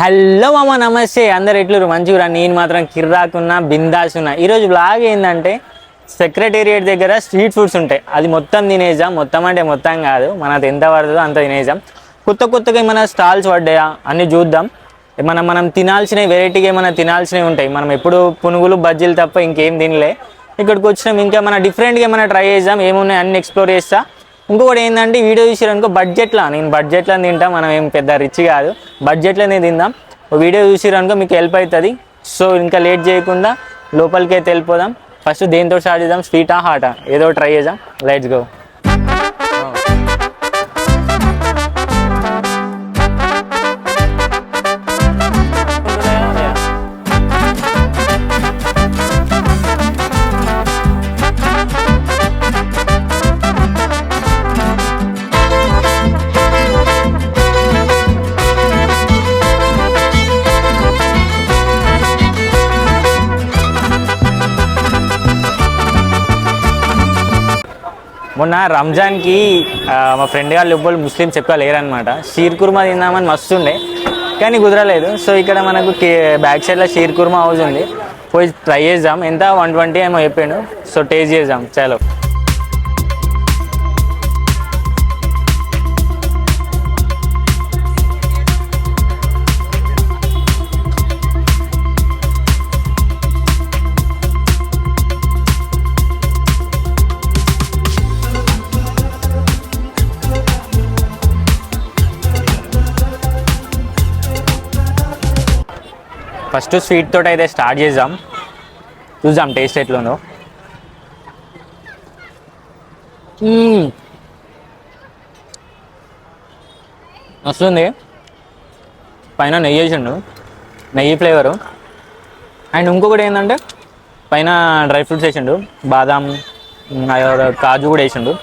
Hello మామ, నమస్తే. అందరు ఎట్లురు? మంచిగా. నేను మాత్రం కిర్రాకున్నా, బిందాస్ ఉన్నా. ఈరోజు బ్లాగ్ ఏంటంటే సెక్రటేరియట్ దగ్గర స్ట్రీట్ ఫుడ్స్ ఉంటాయి, అది మొత్తం తినేసాం. మొత్తం అంటే మొత్తం కాదు, మనది ఎంత పడుతుందో అంత తినేసాం. కొత్తగా ఏమైనా స్టాల్స్ పడ్డాయా అన్నీ చూద్దాం. మనం తినాల్సినవి, వెరైటీగా ఏమైనా తినాల్సినవి ఉంటాయి. మనం ఎప్పుడు పునుగులు బజ్జీలు తప్ప ఇంకేం తినలే. ఇక్కడికి వచ్చినాం, ఇంకా మన డిఫరెంట్గా ఏమైనా ట్రై చేద్దాం. ఏమున్నాయి అన్ని ఎక్స్ప్లోర్ చేస్తా. ఇంకొకటి ఏంటంటే వీడియో చూసిరనుకో నేను బడ్జెట్లో తింటా. మనం ఏం పెద్ద రిచ్ కాదు, బడ్జెట్లోనే తిందాం. వీడియో చూసిరనుకో మీకు హెల్ప్ అవుతుంది. సో ఇంకా లేట్ చేయకుండా లోపలికి అయితే వెళ్ళిపోదాం. ఫస్ట్ దేంతో స్టార్ట్ చేద్దాం? స్వీటా హాటా ఏదో ట్రై చేద్దాం. Let's go. మొన్న రంజాన్కి మా ఫ్రెండ్ వాళ్ళు ఎవ్వరు ముస్లిమ్స్ ఎక్కువ లేరనమాట. షీర్ కుర్మా తిందామని మస్తు ఉండే, కానీ కుదరలేదు. సో ఇక్కడ మనకు బ్యాక్ సైడ్లో షీర్ కుర్మా హౌస్ ఉంది, పోయి ట్రై చేద్దాం. ఎంత 120 ఏమో చెప్పాను. సో టేస్ట్ చేద్దాం. చలో. ఫస్ట్ స్వీట్ తోటి అయితే స్టార్ట్ చేద్దాం, చూద్దాం టేస్ట్ ఎట్లుందో. వస్తుంది, పైన నెయ్యి వేసిండు, నెయ్యి ఫ్లేవరు. అండ్ ఇంకొకటి ఏంటంటే పైన డ్రై ఫ్రూట్స్ వేసిండు, బాదాం కాజు కూడా వేసిండు,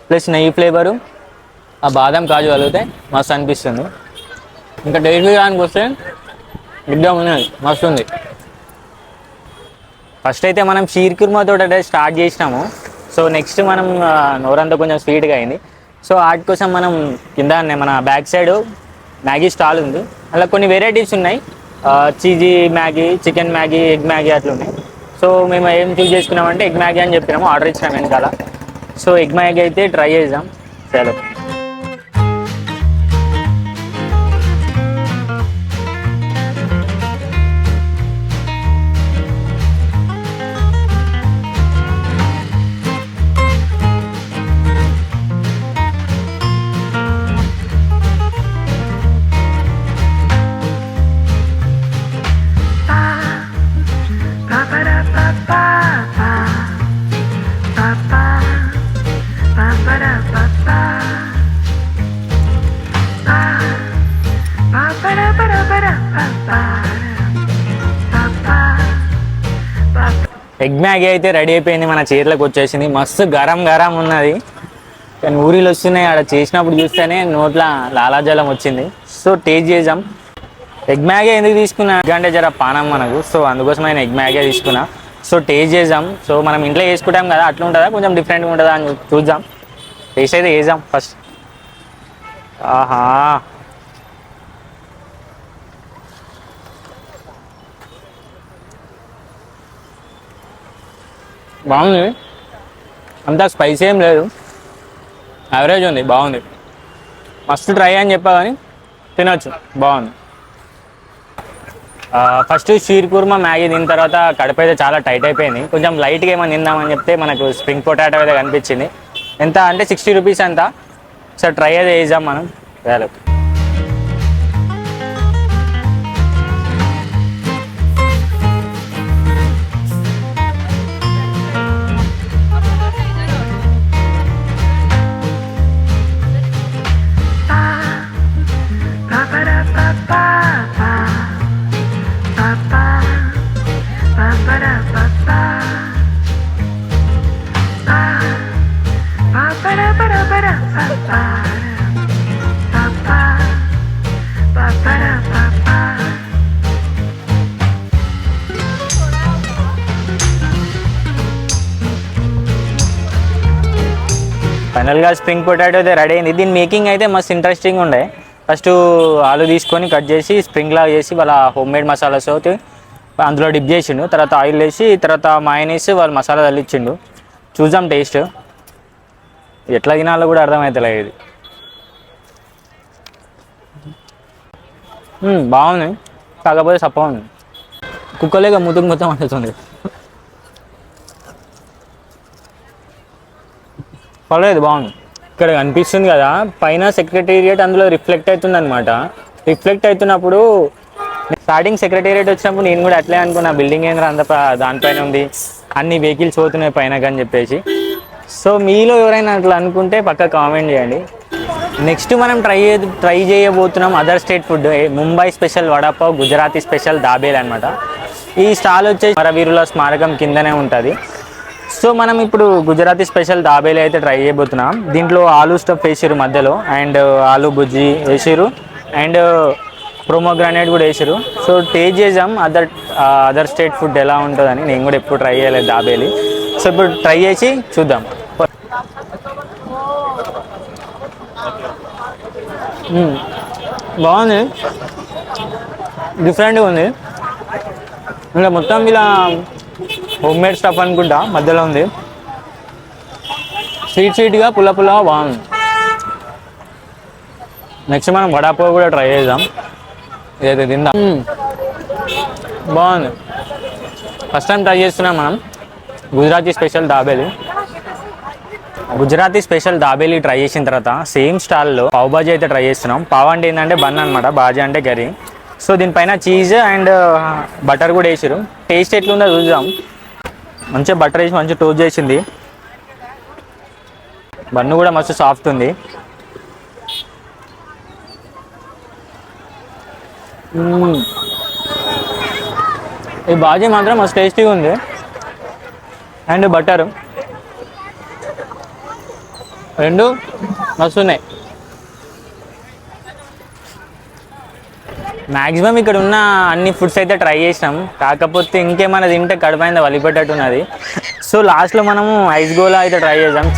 ప్లస్ నెయ్యి ఫ్లేవరు. ఆ బాదాం కాజు కలిగితే మస్తు అనిపిస్తుంది. ఇంకా టేస్ట్ విధానికి వస్తే ఎగ్దమ్ ఉన్నది, మస్తు ఉంది. ఫస్ట్ అయితే మనం షీర్ కుర్మాతో అయితే స్టార్ట్ చేసినాము. సో నెక్స్ట్ మనం నోరంతా కొంచెం స్వీట్గా అయింది. సో వాటి కోసం మనం కింద మన బ్యాక్ సైడ్ మ్యాగీ స్టాల్ ఉంది, అలా కొన్ని వెరైటీస్ ఉన్నాయి. Cheesy Maggi, chicken Maggi, egg Maggi అట్లా ఉన్నాయి. సో మేము ఏం చూస్ చేసుకున్నామంటే ఎగ్ మ్యాగీ అని చెప్పినాము, ఆర్డర్ ఇచ్చినాము వెనకాల. సో ఎగ్ మ్యాగీ అయితే ట్రై చేద్దాం. చలో. ఎగ్ మ్యాగీ అయితే రెడీ అయిపోయింది, మన చేతిలోకి వచ్చేసింది. మస్తు గరం గరం ఉన్నది, కానీ ఊరిలో వస్తున్నాయి. ఆడ చేసినప్పుడు చూస్తేనే నోట్ల లాలాజలం వచ్చింది. సో టేస్ట్ చేద్దాం. ఎగ్ మ్యాగీ ఎందుకు తీసుకున్నా అంటే జర పానం మనకు, సో అందుకోసం నేను ఎగ్ మ్యాగీ తీసుకున్నా. సో టేస్ట్ చేద్దాం. సో మనం ఇంట్లో వేసుకుంటాం కదా, అట్లా ఉంటుందా కొంచెం డిఫరెంట్గా ఉంటుందా అని చూద్దాం. టేస్ట్ అయితే వేద్దాం ఫస్ట్. ఆహా, బాగుంది. అంత స్పైసీ ఏం లేదు, యావరేజ్ ఉంది, బాగుంది. మస్ట్ ట్రై అని చెప్పా కానీ తినొచ్చు, బాగుంది. ఫస్ట్ షీర్ కుర్మా మ్యాగీ తిన్న తర్వాత కడుపు అయితే చాలా టైట్ అయిపోయింది. కొంచెం లైట్గా ఏమైనా తిందామని చెప్తే మనకు స్ప్రింగ్ పొటాటో అయితే కనిపించింది. ఎంత అంటే 60 రూపీస్ అంత. సో ట్రై అయితే వేద్దాం మనం. వేరే ఫైనల్గా స్ప్రింగ్ పొటాటో అయితే రెడీ అయింది. దీని మేకింగ్ అయితే మస్తు ఇంట్రెస్టింగ్ ఉండే. ఫస్ట్ ఆలు తీసుకొని కట్ చేసి స్ప్రింగ్ లాగా చేసి వాళ్ళ హోమ్ మేడ్ మసాలాస్ అయితే అందులో డిప్ చేసిండు. తర్వాత ఆయిల్ వేసి తర్వాత మాయనేసి వాళ్ళు మసాలా తల్లిచ్చిండు. చూద్దాం టేస్ట్ ఎట్లా తినాలో కూడా అర్థమవుతలేదు. ఇది బాగుంది, కాకపోతే సప్ప ఉంది. కుక్కలేక ముతుకు మొత్తం అందుతుంది. పర్లేదు, బాగుంది. ఇక్కడ కనిపిస్తుంది కదా పైన సెక్రటేరియట్, అందులో రిఫ్లెక్ట్ అవుతుంది అనమాట. రిఫ్లెక్ట్ అవుతున్నప్పుడు స్టార్టింగ్ సెక్రటేరియట్ వచ్చినప్పుడు నేను కూడా అట్లే అనుకున్నా, బిల్డింగ్ ఏంద్రా అంత దానిపైన ఉంది, అన్ని వెహికల్స్ పోతున్నాయి పైన అని చెప్పేసి. సో మీలో ఎవరైనా అట్లా అనుకుంటే పక్క కామెంట్ చేయండి. నెక్స్ట్ మనం ట్రై చేయబోతున్నాం other state food. Mumbai special vada pav, Gujarati special dabeli అనమాట. ఈ స్టాల్ వచ్చేసి అమరవీరుల స్మారకం కిందనే ఉంటుంది. సో మనం ఇప్పుడు గుజరాతీ స్పెషల్ దాబేలు అయితే ట్రై చేయబోతున్నాం. దీంట్లో ఆలూ స్టఫ్ వేసారు మధ్యలో, అండ్ ఆలూ బుజ్జి వేసారు, అండ్ ప్రోమోగ్రానేట్ కూడా వేసారు. సో టేస్ట్ చేద్దాం అదర్ స్టేట్ ఫుడ్ ఎలా ఉంటుందని. నేను కూడా ఎప్పుడు ట్రై చేయలేదు దాబేలి. సో ఇప్పుడు ట్రై చేసి చూద్దాం. బాగుంది, డిఫరెంట్గా ఉంది. ఇంకా మొత్తం ఇలా హోమ్ మేడ్ స్టఫ్ అనుకుంటా మధ్యలో ఉంది. స్వీట్గా పుల్లగా బాగుంది. నెక్స్ట్ మనం వడాపావ్ కూడా ట్రై చేద్దాం. ఏదైతే తిందాం. బాగుంది, ఫస్ట్ టైం ట్రై చేస్తున్నాం మనం Gujarati special dabeli. Gujarati special dabeli try చేసిన తర్వాత సేమ్ స్టాల్లో పావ్ బాజీ అయితే ట్రై చేస్తున్నాం. పావ్ అంటే ఏంటంటే బన్ అనమాట, బాజీ అంటే కర్రీ. సో దీనిపైన చీజ్ అండ్ బటర్ కూడా వేసారు. టేస్ట్ ఎట్లుందో చూద్దాం. మంచిగా బటర్ వేసి మంచిగా టోస్ట్ చేసింది. బన్ను కూడా మస్తు సాఫ్ట్ ఉంది. ఈ బాజీ మాత్రం మస్తు టేస్టీగా ఉంది. అండ్ బటర్ రెండు మస్తు ఉన్నాయి. మ్యాక్సిమం ఇక్కడ ఉన్న అన్ని ఫుడ్స్ అయితే ట్రై చేసినాం. కాకపోతే ఇంకేమైనా తింటే కడుపైందా వలిపెట్టట్టున్నది. సో లాస్ట్లో మనము ఐస్ గోలా అయితే ట్రై చేద్దాం.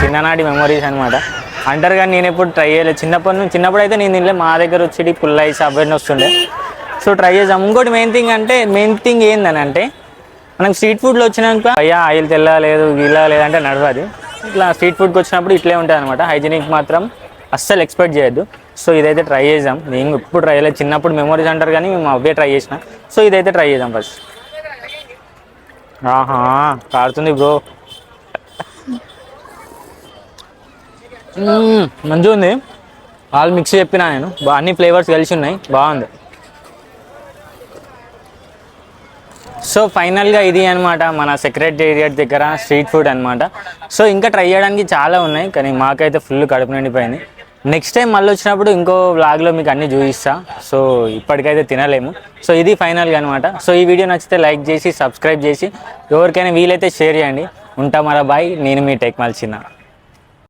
చిన్ననాటి మెమరీస్ అనమాట. అంటారు కానీ నేను ఎప్పుడు ట్రై చేయలేదు. చిన్నప్పుడు అయితే నేను తినలే. మా దగ్గర వచ్చి పుల్ ఐస్ అవన్నీ వస్తుండే. సో ట్రై చేద్దాం. ఇంకోటి మెయిన్ థింగ్ ఏంటంటే మనకు స్ట్రీట్ ఫుడ్లో వచ్చినాక అయ్యా ఆయిల్ తెల్లలేదు ఇలా లేదంటే నడవది. ఇట్లా స్ట్రీట్ ఫుడ్కి వచ్చినప్పుడు ఇట్లే ఉంటుంది అనమాట. హైజీనిక్ మాత్రం అస్సలు ఎక్స్పెక్ట్ చేయొద్దు. సో ఇదైతే ట్రై చేద్దాం. నేను ఎప్పుడు ట్రై చేయలేదు. చిన్నప్పుడు మెమరీస్ అంటారు కానీ మేము అవే ట్రై చేసిన. సో ఇదైతే ట్రై చేద్దాం ఫస్ట్. కారుతుంది బ్రో. మంచిగా ఉంది. ఆల్ మిక్స్ చెప్పినా నేను, అన్ని ఫ్లేవర్స్ కలిసి ఉన్నాయి, బాగుంది. సో ఫైనల్గా ఇది అనమాట మన సెక్రటేరియట్ దగ్గర స్ట్రీట్ ఫుడ్ అనమాట. సో ఇంకా ట్రై చేయడానికి చాలా ఉన్నాయి, కానీ మాకైతే ఫుల్ కడుపు నిండిపోయింది. నెక్స్ట్ టైం మళ్ళీ వచ్చినప్పుడు ఇంకో వ్లాగ్లో మీకు అన్నీ చూపిస్తా. సో ఇప్పటికైతే తినలేము. సో ఇది ఫైనల్గా అనమాట. సో ఈ వీడియో నచ్చితే లైక్ చేసి సబ్స్క్రైబ్ చేసి ఎవరికైనా వీలైతే షేర్ చేయండి. ఉంటా మరా బాయ్. నేను మీ టెక్మాల్ చిన్న.